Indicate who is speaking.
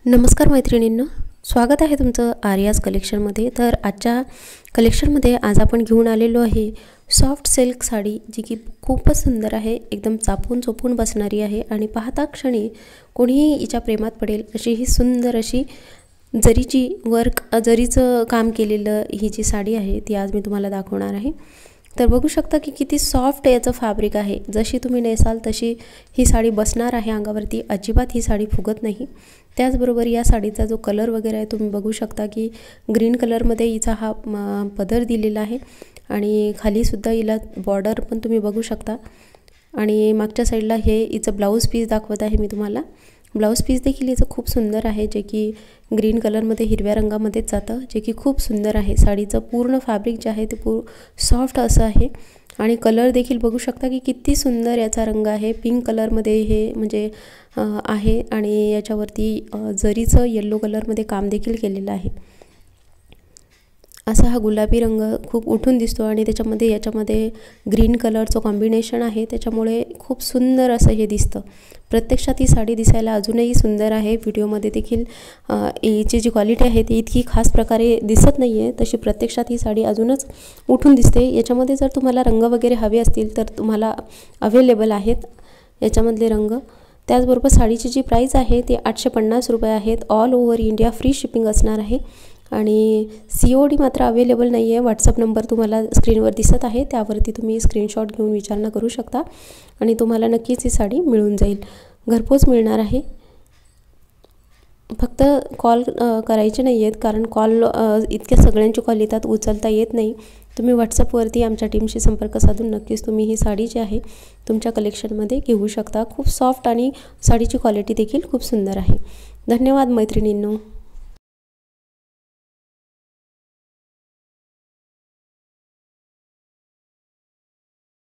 Speaker 1: नमस्कार मैत्रिणींनो, स्वागत आहे तुमचं आर्याज कलेक्शनमध्ये। तर आजच्या कलेक्शनमध्ये आज आपण घेऊन आलेलो आहे सॉफ्ट सिल्क साडी, जी की खूपच सुंदर आहे, एकदम चापून चोपून बसणारी आहे आणि पाहता क्षणी कोणीही हिच्या प्रेमात पडेल अशी ही सुंदर अशी जरीची जरीचं काम केलेलं ही जी साडी आहे ती आज मी तुम्हाला दाखवणार आहे। तर बघू शकता की किती सॉफ्ट याचं फॅब्रिक आहे, जशी तुम्ही नेसाल तशी ही साडी बसणार आहे अंगावरती, अजिबात ही साडी फुगत नाही। त्याचबरोबर या साडीचा जो कलर वगैरे आहे तुम्ही बघू शकता की ग्रीन कलरमध्ये हिचा हा पदर दिलेला आहे आणि खाली सुद्धा हिला बॉर्डर पण तुम्ही बघू शकता। आणि मागच्या साईडला हे हिचं ब्लाउज पीस दाखवत आहे मी तुम्हाला। ब्लाउज पीस देखील हिचं खूप सुंदर आहे, जे की ग्रीन कलरमध्ये हिरव्या रंगामध्येच जातं, जे की खूप सुंदर आहे। साडीचं पूर्ण फॅब्रिक जे आहे ते सॉफ्ट असं आहे आणि कलर देखील बघू शकता की किती सुंदर याचा रंग आहे। पिंक कलरमध्ये हे म्हणजे आहे आणि याच्यावरती जरीचं येलो कलरमध्ये काम देखील केलेलं आहे। असा हा गुलाबी रंग खूप उठून दिसतो आणि याच्यामध्ये ग्रीन कलरचं कॉम्बिनेशन आहे, त्याच्यामुळे खूप सुंदर असं हे दिसतं। प्रत्यक्षात ही साडी दिसायला अजूनही सुंदर आहे। व्हिडिओमध्ये देखील हिची जी क्वालिटी आहे ती इतकी खास प्रकारे दिसत नाही आहे, तशी प्रत्यक्षात ही साडी अजूनच उठून दिसते। याच्यामध्ये जर तुम्हाला रंग वगैरे हवे असतील तर तुम्हाला अवेलेबल आहेत याच्यामधले रंग। त्याचबरोबर साडीची जी प्राइस आहे ती 850 रुपये आहेत। All over India free shipping असणार आहे आणि COD मात्र अवेलेबल नाही आहे। व्हॉट्सअप नंबर तुम्हाला स्क्रीनवर दिसत आहे, त्यावरती तुम्ही स्क्रीनशॉट घेऊन विचारणा करू शकता आणि तुम्हाला नक्कीच ही साडी मिळून जाईल, घरपोच मिळणार आहे। फक्त कॉल करायचे नाही आहेत, कारण कॉल इतक्या सगळ्यांचे कॉल येतात, उचलता येत नाही। तुम्ही व्हॉट्सअपवरती आमच्या टीमशी संपर्क साधून नक्कीच तुम्ही ही साडी जी आहे तुमच्या कलेक्शनमध्ये घेऊ शकता। खूप सॉफ्ट आणि साडीची क्वालिटी देखील खूप सुंदर आहे। धन्यवाद मैत्रिणींनो।